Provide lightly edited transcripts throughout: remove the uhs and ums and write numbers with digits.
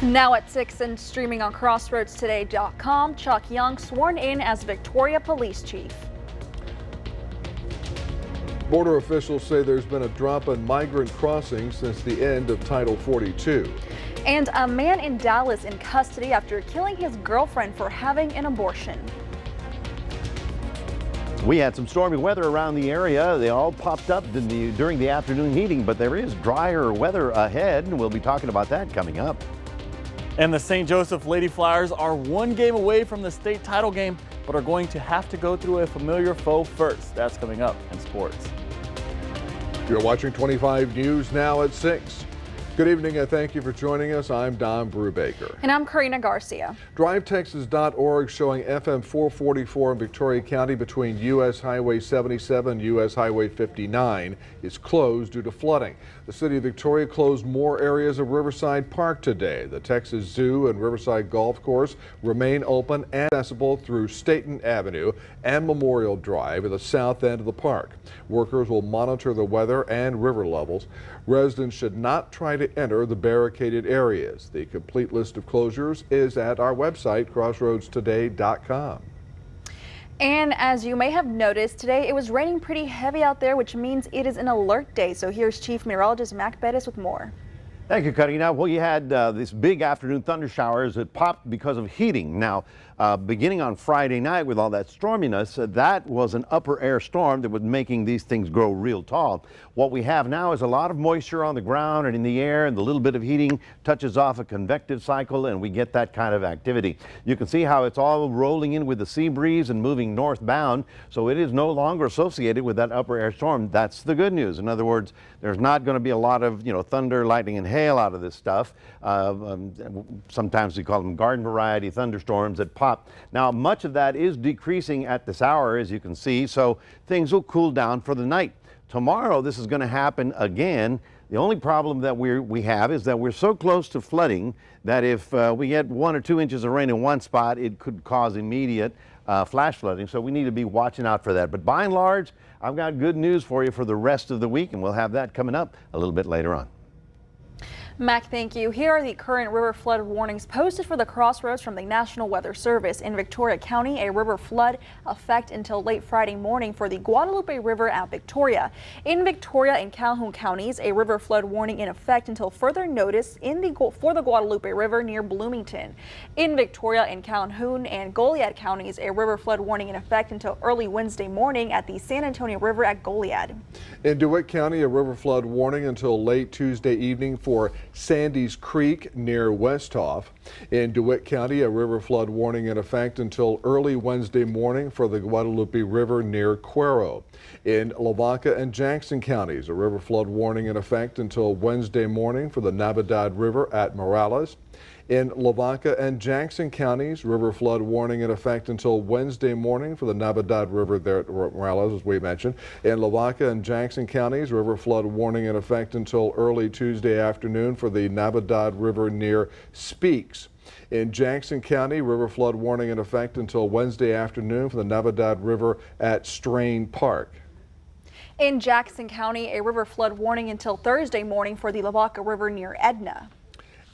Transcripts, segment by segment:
Now at 6 and streaming on CrossroadsToday.com, Chuck Young sworn in as Victoria Police Chief. Border officials say there's been a drop in migrant crossings since the end of Title 42. And a man in Dallas in custody after killing his girlfriend for having an abortion. We had some stormy weather around the area. They all popped up during the afternoon heating, but there is drier weather ahead, and we'll be talking about that coming up. And the St. Joseph Lady Flyers are one game away from the state title game, but are going to have to go through a familiar foe first. That's coming up in sports. You're watching 25 News now at 6. Good evening and thank you for joining us. I'm Don Brubaker. And I'm Karina Garcia. DriveTexas.org showing FM 444 in Victoria County between U.S. Highway 77 and U.S. Highway 59 is closed due to flooding. The city of Victoria closed more areas of Riverside Park today. The Texas Zoo and Riverside Golf Course remain open and accessible through Staten Avenue and Memorial Drive at the south end of the park. Workers will monitor the weather and river levels. Residents should not try to enter the barricaded areas. The complete list of closures is at our website, CrossroadsToday.com. And as you may have noticed, today it was raining pretty heavy out there, which means it is an alert day. So here's Chief Meteorologist Mac Bettis with more. Thank you, Karina. Well, you had this big afternoon thunder showers that popped because of heating. Now, beginning on Friday night with all that storminess, that was an upper air storm that was making these things grow real tall. What we have now is a lot of moisture on the ground and in the air, and the little bit of heating touches off a convective cycle, and we get that kind of activity. You can see how it's all rolling in with the sea breeze and moving northbound, so it is no longer associated with that upper air storm. That's the good news. In other words, there's not going to be a lot of, thunder, lightning, and hail out of this stuff. Sometimes we call them garden variety thunderstorms that pop. Now, much of that is decreasing at this hour, as you can see, so things will cool down for the night. Tomorrow, this is going to happen again. The only problem that we have is that we're so close to flooding that if we get 1 or 2 inches of rain in one spot, it could cause immediate flash flooding. So we need to be watching out for that. But by and large, I've got good news for you for the rest of the week, and we'll have that coming up a little bit later on. Mac, thank you. Here are the current river flood warnings posted for the Crossroads from the National Weather Service. In Victoria County, a river flood effect until late Friday morning for the Guadalupe River at Victoria. In Victoria and Calhoun counties, a river flood warning in effect until further notice for the Guadalupe River near Bloomington. In Victoria and Calhoun and Goliad counties, a river flood warning in effect until early Wednesday morning at the San Antonio River at Goliad. In DeWitt County, a river flood warning until late Tuesday evening for Sandy's Creek near Westhoff. In DeWitt County, a river flood warning in effect until early Wednesday morning for the Guadalupe River near Cuero. In Lavaca and Jackson counties, a river flood warning in effect until Wednesday morning for the Navidad River at Morales. In Lavaca and Jackson counties, river flood warning in effect until Wednesday morning for the Navidad River there at Morales, as we mentioned. In Lavaca and Jackson counties, river flood warning in effect until early Tuesday afternoon for the Navidad River near Speaks. In Jackson County, river flood warning in effect until Wednesday afternoon for the Navidad River at Strain Park. In Jackson County, a river flood warning until Thursday morning for the Lavaca River near Edna.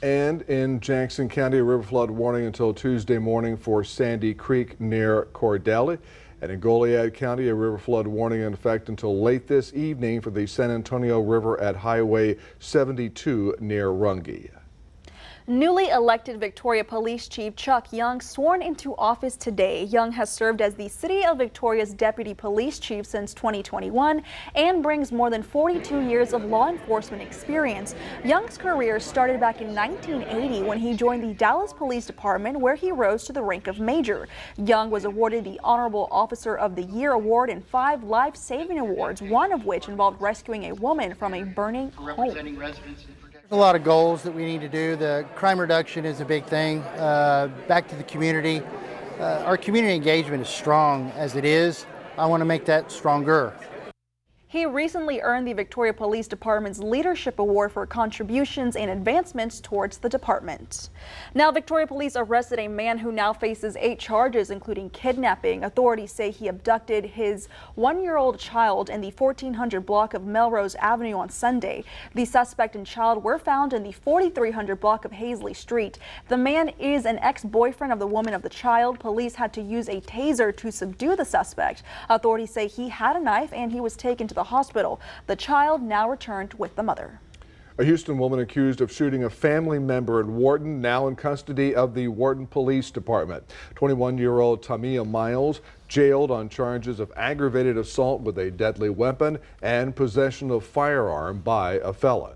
And in Jackson County, a river flood warning until Tuesday morning for Sandy Creek near Cordele. And in Goliad County, a river flood warning in effect until late this evening for the San Antonio River at Highway 72 near Runge. Newly elected Victoria Police Chief Chuck Young sworn into office today. Young has served as the City of Victoria's Deputy Police Chief since 2021 and brings more than 42 years of law enforcement experience. Young's career started back in 1980 when he joined the Dallas Police Department, where he rose to the rank of Major. Young was awarded the Honorable Officer of the Year award and 5 life-saving awards, one of which involved rescuing a woman from a burning home. There's a lot of goals that we need to do. The crime reduction is a big thing. Back to the community. Our community engagement is strong as it is. I want to make that stronger. He recently earned the Victoria Police Department's Leadership Award for contributions and advancements towards the department. Now, Victoria Police arrested a man who now faces 8 charges, including kidnapping. Authorities say he abducted his 1-year-old child in the 1400 block of Melrose Avenue on Sunday. The suspect and child were found in the 4300 block of Hazley Street. The man is an ex-boyfriend of the woman of the child. Police had to use a taser to subdue the suspect. Authorities say he had a knife and he was taken to the hospital. The child now returned with the mother. A Houston woman accused of shooting a family member in Wharton, now in custody of the Wharton Police Department. 21-year-old Tamia Miles jailed on charges of aggravated assault with a deadly weapon and possession of firearm by a felon.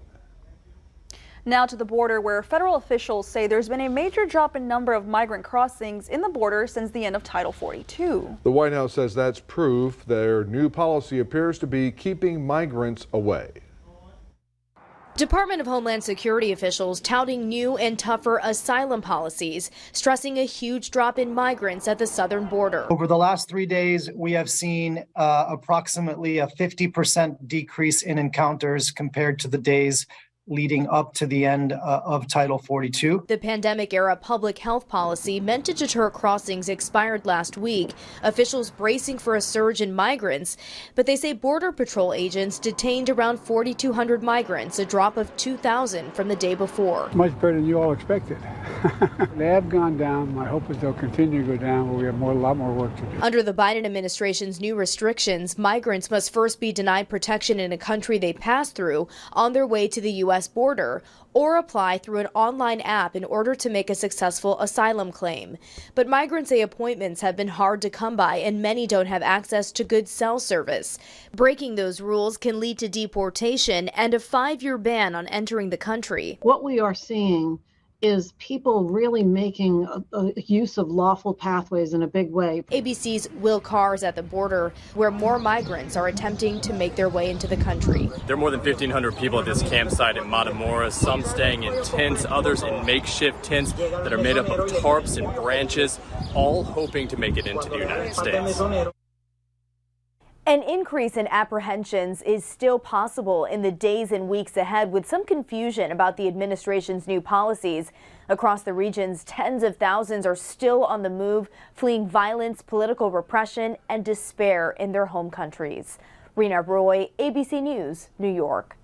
Now to the border, where federal officials say there's been a major drop in number of migrant crossings in the border since the end of Title 42. The White House says that's proof their new policy appears to be keeping migrants away. Department of Homeland Security officials touting new and tougher asylum policies, stressing a huge drop in migrants at the southern border. Over the last 3 days, we have seen approximately a 50% decrease in encounters compared to the days leading up to the end of Title 42. The pandemic-era public health policy meant to deter crossings expired last week, officials bracing for a surge in migrants, but they say Border Patrol agents detained around 4,200 migrants, a drop of 2,000 from the day before. Much better than you all expected. They have gone down. My hope is they'll continue to go down, but we have a lot more work to do. Under the Biden administration's new restrictions, migrants must first be denied protection in a country they pass through on their way to the U.S. border or apply through an online app in order to make a successful asylum claim. But migrants say appointments have been hard to come by and many don't have access to good cell service. Breaking those rules can lead to deportation and a 5-year ban on entering the country. What we are seeing is people really making a use of lawful pathways in a big way. ABC's Will Carr is at the border, where more migrants are attempting to make their way into the country. There are more than 1,500 people at this campsite in Matamora, some staying in tents, others in makeshift tents that are made up of tarps and branches, all hoping to make it into the United States. An increase in apprehensions is still possible in the days and weeks ahead, with some confusion about the administration's new policies. Across the regions, tens of thousands are still on the move, fleeing violence, political repression, and despair in their home countries. Rena Roy, ABC News, New York.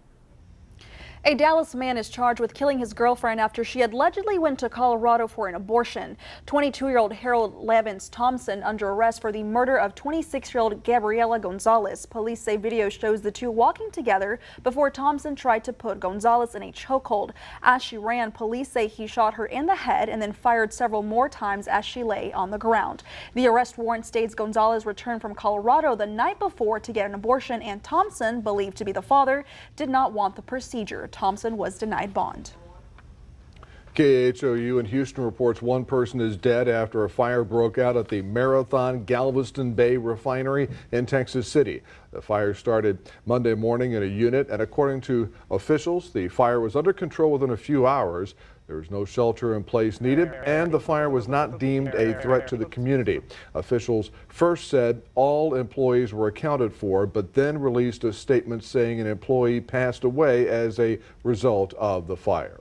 A Dallas man is charged with killing his girlfriend after she allegedly went to Colorado for an abortion. 22-year-old Harold Levins Thompson under arrest for the murder of 26-year-old Gabriela Gonzalez. Police say video shows the two walking together before Thompson tried to put Gonzalez in a chokehold. As she ran, police say he shot her in the head and then fired several more times as she lay on the ground. The arrest warrant states Gonzalez returned from Colorado the night before to get an abortion, and Thompson, believed to be the father, did not want the procedure. Thompson was denied bond. KHOU in Houston reports one person is dead after a fire broke out at the Marathon Galveston Bay refinery in Texas City. The fire started Monday morning in a unit, and according to officials, the fire was under control within a few hours. There was no shelter in place needed, and the fire was not deemed a threat to the community. Officials first said all employees were accounted for, but then released a statement saying an employee passed away as a result of the fire.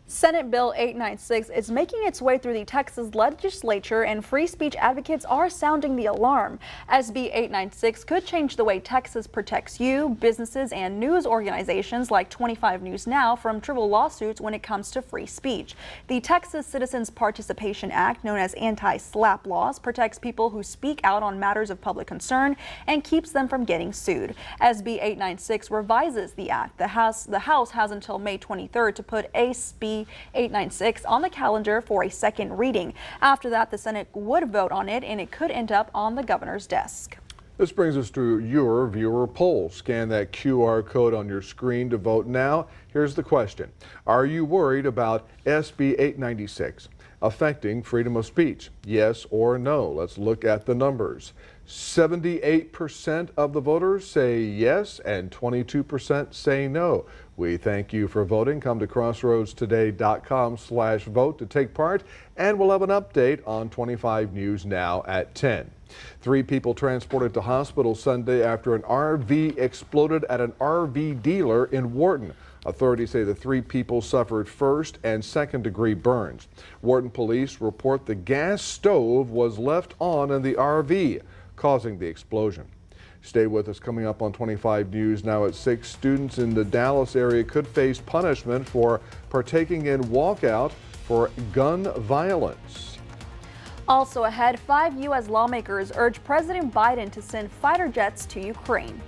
Senate Bill 896 is making its way through the Texas legislature, and free speech advocates are sounding the alarm. SB 896 could change the way Texas protects you, businesses, and news organizations like 25 News Now from trivial lawsuits when it comes to free speech. The Texas Citizens Participation Act, known as anti-SLAPP laws, protects people who speak out on matters of public concern and keeps them from getting sued. SB 896 revises the act. The House has until May 23rd to put SB 896 on the calendar for a second reading. After that, the Senate would vote on it, and it could end up on the governor's desk. This brings us to your viewer poll. Scan that QR code on your screen to vote now. Here's the question. Are you worried about SB 896 affecting freedom of speech? Yes or no? Let's look at the numbers. 78% of the voters say yes and 22% say no. We thank you for voting. Come to crossroadstoday.com/vote to take part, and we'll have an update on 25 News Now at 10. 3 people transported to hospital Sunday after an RV exploded at an RV dealer in Wharton. Authorities say the 3 people suffered first and second-degree burns. Wharton police report the gas stove was left on in the RV, causing the explosion. Stay with us. Coming up on 25 News Now at 6, students in the Dallas area could face punishment for partaking in walkout for gun violence. Also ahead, 5 U.S. lawmakers urge President Biden to send fighter jets to Ukraine.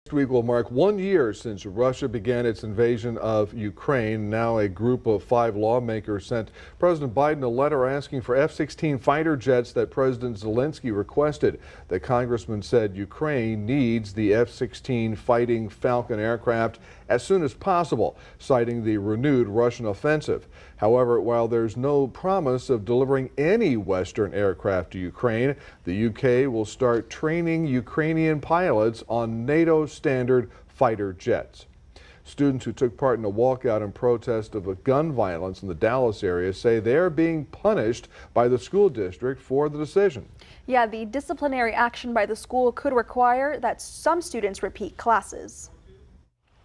Next week will mark 1 year since Russia began its invasion of Ukraine. Now a group of 5 lawmakers sent President Biden a letter asking for F-16 fighter jets that President Zelensky requested. The congressman said Ukraine needs the F-16 Fighting Falcon aircraft as soon as possible, citing the renewed Russian offensive. However, while there's no promise of delivering any Western aircraft to Ukraine, the UK will start training Ukrainian pilots on NATO standard fighter jets. Students who took part in a walkout in protest of a gun violence in the Dallas area say they're being punished by the school district for the decision. Yeah, the disciplinary action by the school could require that some students repeat classes.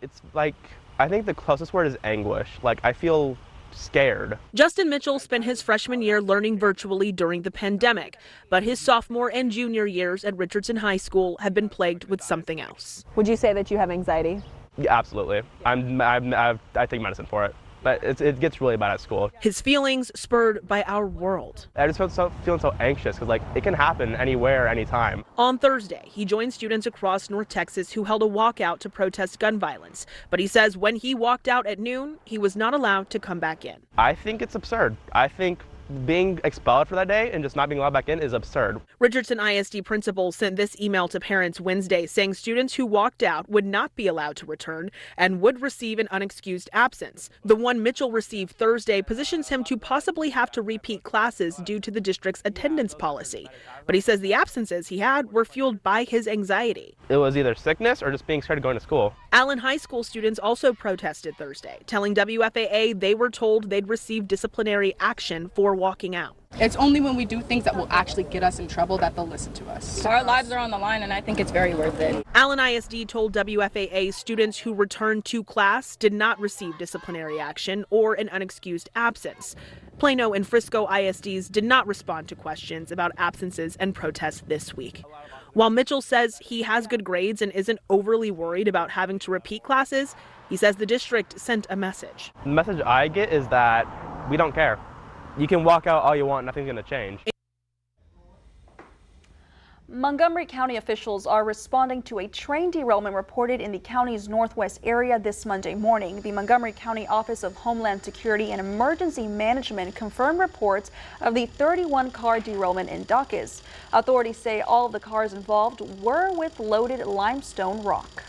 It's like, I think the closest word is anguish. Like, I feel scared. Justin Mitchell spent his freshman year learning virtually during the pandemic, but his sophomore and junior years at Richardson High School have been plagued with something else. Would you say that you have anxiety? Yeah, absolutely. I take medicine for it, but it gets really bad at school. His feelings spurred by our world. I just feeling so anxious because, like, it can happen anywhere, anytime. On Thursday, he joined students across North Texas who held a walkout to protest gun violence. But he says when he walked out at noon, he was not allowed to come back in. I think it's absurd. I think being expelled for that day and just not being allowed back in is absurd. Richardson ISD principal sent this email to parents Wednesday saying students who walked out would not be allowed to return and would receive an unexcused absence. The one Mitchell received Thursday positions him to possibly have to repeat classes due to the district's attendance policy. But he says the absences he had were fueled by his anxiety. It was either sickness or just being scared of going to school. Allen High School students also protested Thursday, telling WFAA they were told they'd receive disciplinary action for walking out. It's only when we do things that will actually get us in trouble that they'll listen to us. Our lives are on the line, and I think it's very worth it. Allen ISD told WFAA students who returned to class did not receive disciplinary action or an unexcused absence. Plano and Frisco ISDs did not respond to questions about absences and protests this week. While Mitchell says he has good grades and isn't overly worried about having to repeat classes, he says the district sent a message. The message I get is that we don't care. You can walk out all you want, nothing's going to change. Montgomery County officials are responding to a train derailment reported in the county's northwest area this Monday morning. The Montgomery County Office of Homeland Security and Emergency Management confirmed reports of the 31-car derailment in Dacus. Authorities say all of the cars involved were with loaded limestone rock.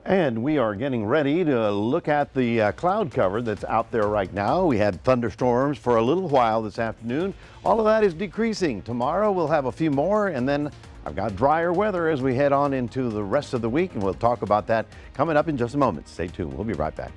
And we are getting ready to look at the cloud cover that's out there right now. We had thunderstorms for a little while this afternoon. All of that is decreasing. Tomorrow we'll have a few more, and then I've got drier weather as we head on into the rest of the week, and we'll talk about that coming up in just a moment. Stay tuned. We'll be right back.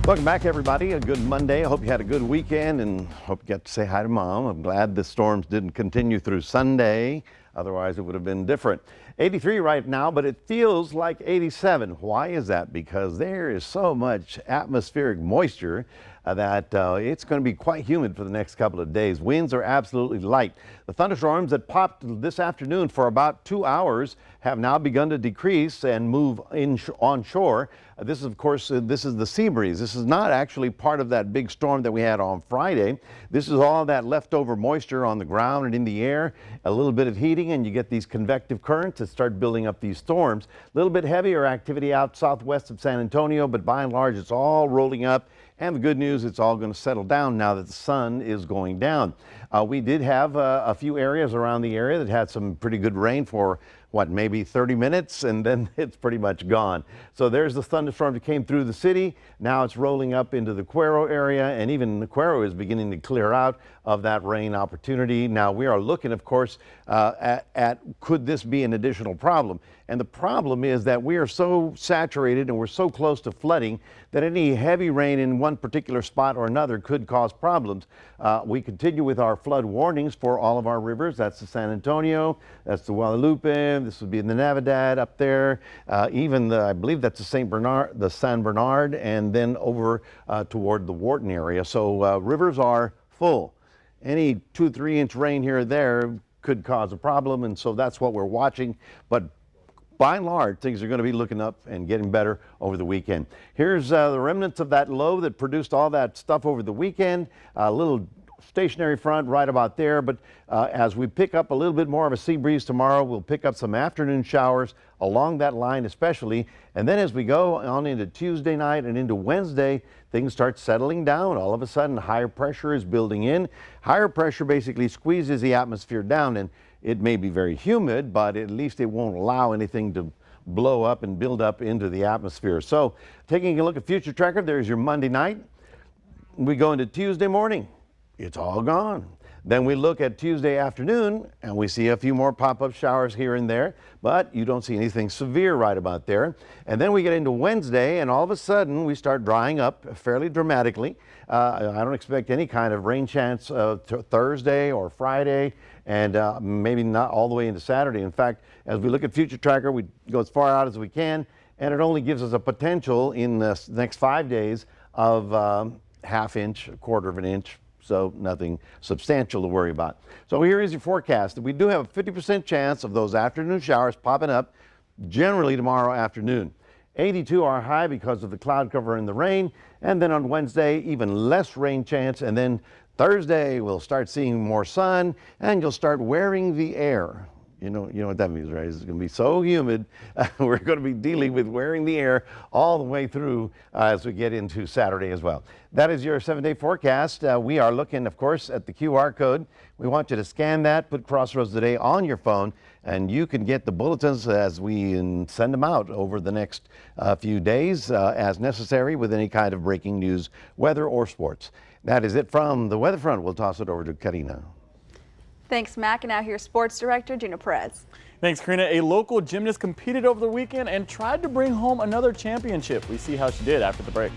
Welcome back, everybody. A good Monday. I hope you had a good weekend and hope you got to say hi to Mom. I'm glad the storms didn't continue through Sunday. Otherwise, it would have been different. 83 right now, but it feels like 87. Why is that? Because there is so much atmospheric moisture that it's going to be quite humid for the next couple of days. Winds are absolutely light. The thunderstorms that popped this afternoon for about 2 hours have now begun to decrease and move onshore. This is, of course, this is the sea breeze. This is not actually part of that big storm that we had on Friday. This is all that leftover moisture on the ground and in the air, a little bit of heating, and you get these convective currents that start building up these storms. A little bit heavier activity out southwest of San Antonio, but by and large, it's all rolling up. And the good news, it's all going to settle down now that the sun is going down. We did have a few areas around the area that had some pretty good rain for, what, maybe 30 minutes, and then it's pretty much gone. So there's the thunderstorm that came through the city. Now it's rolling up into the Cuero area, and even the Cuero is beginning to clear out of that rain opportunity. Now we are looking, of course, at could this be an additional problem? And the problem is that we are so saturated and we're so close to flooding that any heavy rain in one particular spot or another could cause problems. We continue with our flood warnings for all of our rivers. That's the San Antonio, that's the Guadalupe, this would be the Navidad up there, even I believe that's the San Bernard, and then over toward the Wharton area. So rivers are full. Any 2-3 inch rain here or there could cause a problem, and so that's what we're watching. But by and large, things are going to be looking up and getting better over the weekend. Here's the remnants of that low that produced all that stuff over the weekend. A little stationary front right about there, but as we pick up a little bit more of a sea breeze tomorrow, we'll pick up some afternoon showers along that line especially. And then as we go on into Tuesday night and into Wednesday, things start settling down. All of a sudden, higher pressure is building in. Higher pressure basically squeezes the atmosphere down, and it may be very humid, but at least it won't allow anything to blow up and build up into the atmosphere. So taking a look at future tracker, there's your Monday night. We go into Tuesday morning. It's all gone. Then we look at Tuesday afternoon and we see a few more pop-up showers here and there, but you don't see anything severe right about there. And then we get into Wednesday and all of a sudden we start drying up fairly dramatically. I don't expect any kind of rain chance Thursday or Friday, and maybe not all the way into Saturday. In fact, as we look at Future Tracker, we go as far out as we can, and it only gives us a potential in the next 5 days of ½ inch, a quarter of an inch, so nothing substantial to worry about. So here is your forecast. We do have a 50% chance of those afternoon showers popping up generally tomorrow afternoon. 82 are high because of the cloud cover and the rain, and then on Wednesday even less rain chance, and then Thursday we'll start seeing more sun and you'll start wearing the air. You know what that means, right? It's going to be so humid. We're going to be dealing with wearing the air all the way through as we get into Saturday as well. That is your 7-day forecast. We are looking, of course, at the QR code. We want you to scan that, put Crossroads Today on your phone, and you can get the bulletins as we send them out over the next few days as necessary with any kind of breaking news, weather or sports. That is it from the weather front. We'll toss it over to Karina. Thanks, Mac. And now here's Sports Director Gina Perez. Thanks, Karina. A local gymnast competed over the weekend and tried to bring home another championship. We see how she did after the break.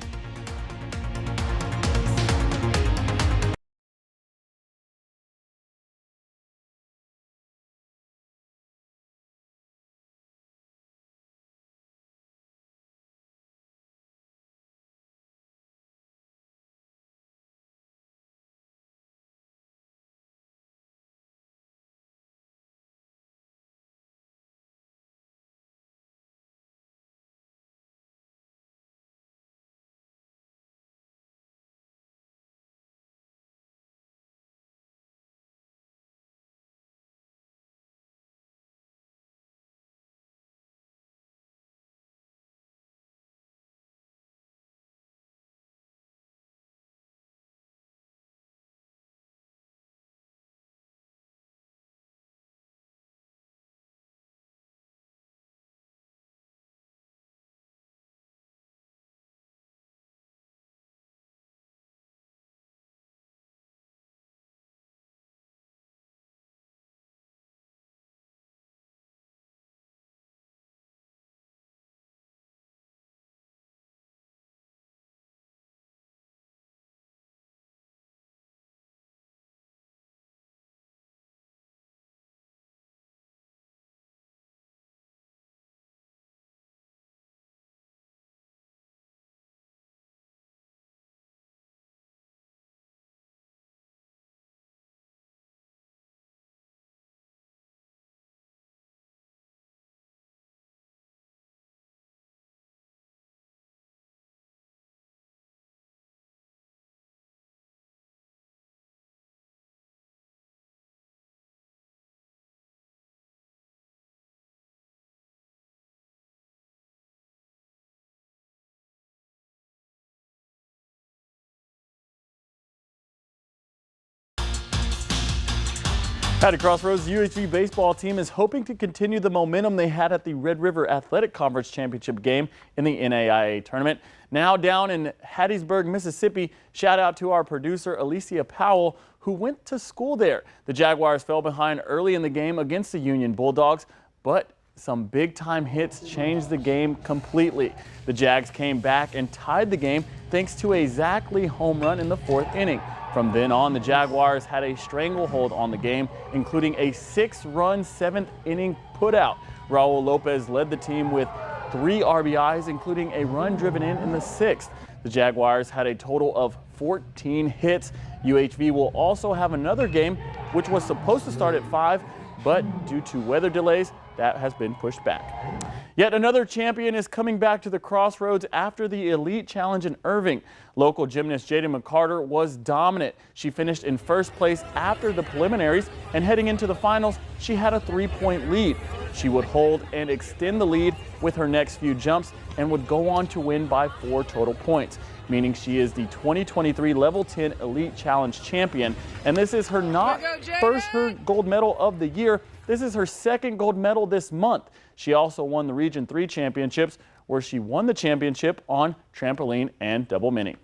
At Crossroads, the UHV baseball team is hoping to continue the momentum they had at the Red River Athletic Conference Championship game in the NAIA tournament. Now down in Hattiesburg, Mississippi, shout out to our producer Alicia Powell, who went to school there. The Jaguars fell behind early in the game against the Union Bulldogs, but some big-time hits changed the game completely. The Jags came back and tied the game thanks to a Zach Lee home run in the 4th inning. From then on, the Jaguars had a stranglehold on the game, including a 6-run 7th inning putout. Raul Lopez led the team with 3 RBIs, including a run driven in the 6th. The Jaguars had a total of 14 hits. UHV will also have another game, which was supposed to start at 5, but due to weather delays, that has been pushed back. Yet another champion is coming back to the Crossroads after the Elite Challenge in Irving. Local gymnast Jaden McCarter was dominant. She finished in 1st place after the preliminaries, and heading into the finals, she had a 3-point lead. She would hold and extend the lead with her next few jumps and would go on to win by 4 total points, meaning she is the 2023 Level 10 Elite Challenge champion. And this is her her gold medal of the year. This is her 2nd gold medal this month. She also won the Region 3 championships, where she won the championship on trampoline and double mini.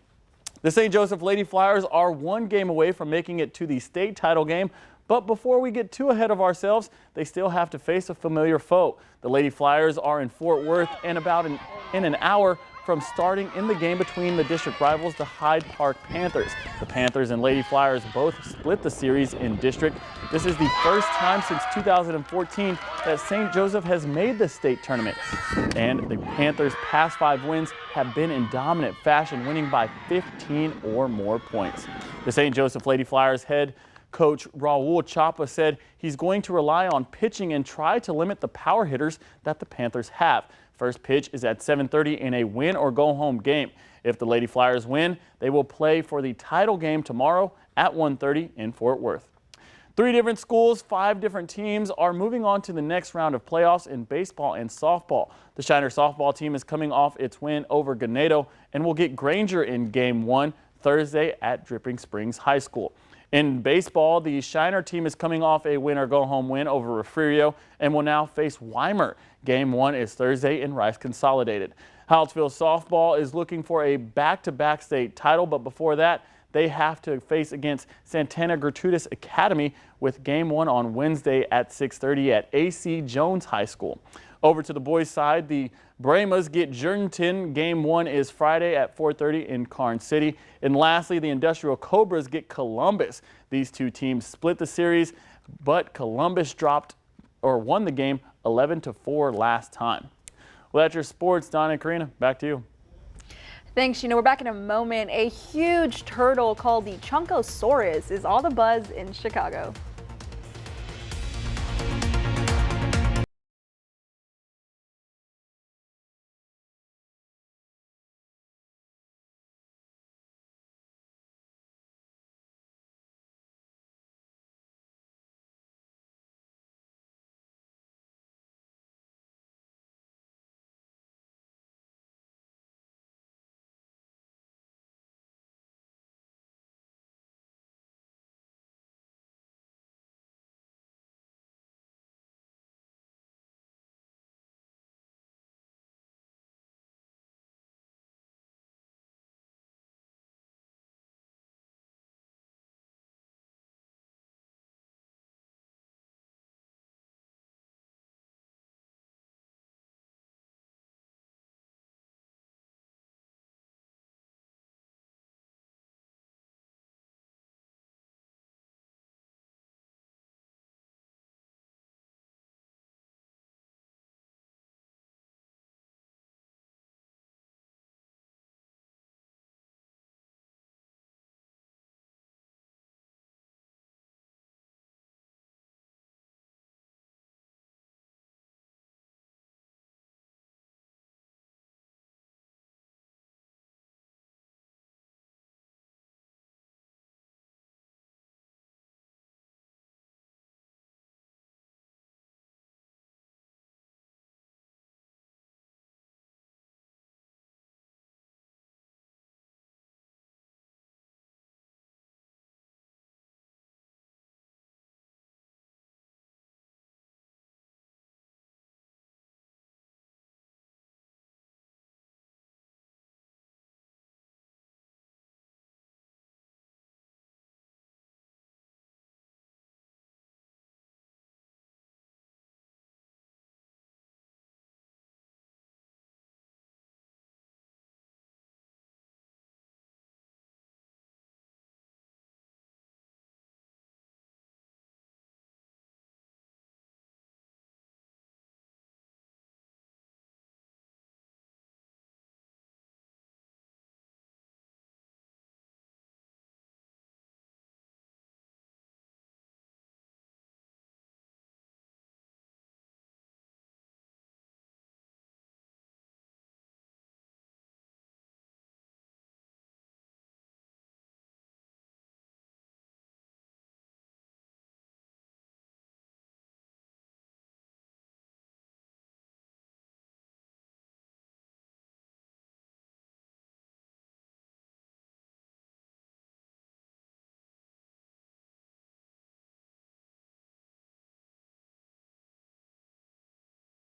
The St. Joseph Lady Flyers are one game away from making it to the state title game. But before we get too ahead of ourselves, they still have to face a familiar foe. The Lady Flyers are in Fort Worth and about in an hour from starting in the game between the district rivals, the Hyde Park Panthers. The Panthers and Lady Flyers both split the series in district. This is the first time since 2014 that St. Joseph has made the state tournament. And the Panthers' past 5 wins have been in dominant fashion, winning by 15 or more points. The St. Joseph Lady Flyers head coach Raul Chapa said he's going to rely on pitching and try to limit the power hitters that the Panthers have. First pitch is at 7:30 in a win or go home game. If the Lady Flyers win, they will play for the title game tomorrow at 1:30 in Fort Worth. 3 different schools, 5 different teams are moving on to the next round of playoffs in baseball and softball. The Shiner softball team is coming off its win over Ganado and will get Granger in Game 1 Thursday at Dripping Springs High School. In baseball, the Shiner team is coming off a win-or-go-home win over Refugio and will now face Weimar. Game 1 is Thursday in Rice Consolidated. Hallettsville softball is looking for a back-to-back state title, but before that, they have to face against Santana Gertrudis Academy with Game 1 on Wednesday at 6:30 at A.C. Jones High School. Over to the boys' side, the Bremas get Jordanton. Game 1 is Friday at 4:30 in Karnes City. And lastly, the Industrial Cobras get Columbus. These two teams split the series, but Columbus won the game 11-4 last time. Well, that's your sports. Donna and Karina, back to you. Thanks, We're back in a moment. A huge turtle called the Chunkosaurus is all the buzz in Chicago.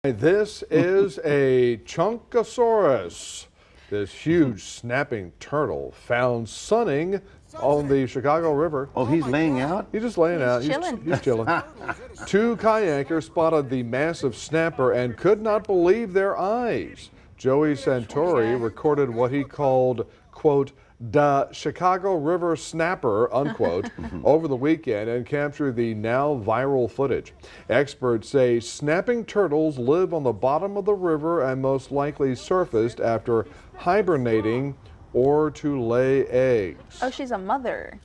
This is a Chunkosaurus. This huge snapping turtle found sunning on the Chicago River. Oh, he's laying out? He's just laying out. He's chilling. Two kayakers spotted the massive snapper and could not believe their eyes. Joey Santori recorded what he called, quote, "the Chicago River snapper," unquote, over the weekend and captured the now viral footage. Experts say snapping turtles live on the bottom of the river and most likely surfaced after hibernating or to lay eggs. Oh, she's a mother.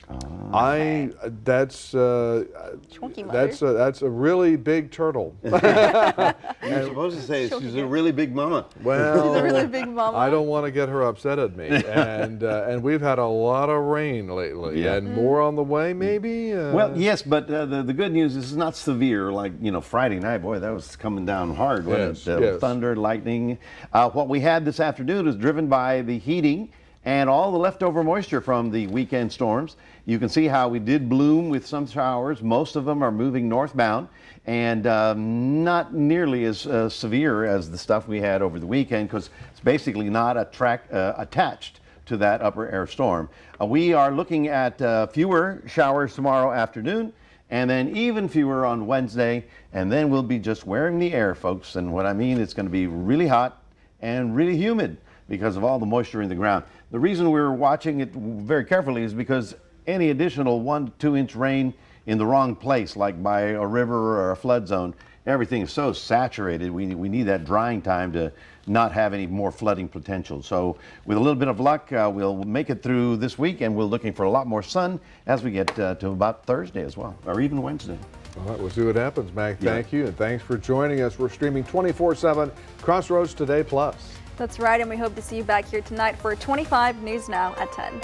That's Chunky mother. that's a really big turtle. You're supposed to say she's a really big mama. Well, She's a really big mama. I don't want to get her upset at me. And we've had a lot of rain lately, and more on the way, maybe. Well, yes, but the good news is it's not severe like, Friday night. Boy, that was coming down hard, wasn't it? Yes. Thunder, lightning. What we had this afternoon is driven by the heating and all the leftover moisture from the weekend storms. You can see how we did bloom with some showers. Most of them are moving northbound and not nearly as severe as the stuff we had over the weekend because it's basically not attached to that upper air storm. We are looking at fewer showers tomorrow afternoon and then even fewer on Wednesday, and then we'll be just wearing the air, folks. And what I mean, it's going to be really hot and really humid because of all the moisture in the ground. The reason we're watching it very carefully is because any additional 1 to 2 inch rain in the wrong place, like by a river or a flood zone, everything is so saturated. We need that drying time to not have any more flooding potential. So with a little bit of luck, we'll make it through this week, and we're looking for a lot more sun as we get to about Thursday as well, or even Wednesday. All right, we'll see what happens, Mac. Thank you, and thanks for joining us. We're streaming 24/7 Crossroads Today Plus. That's right, and we hope to see you back here tonight for 25 News Now at 10.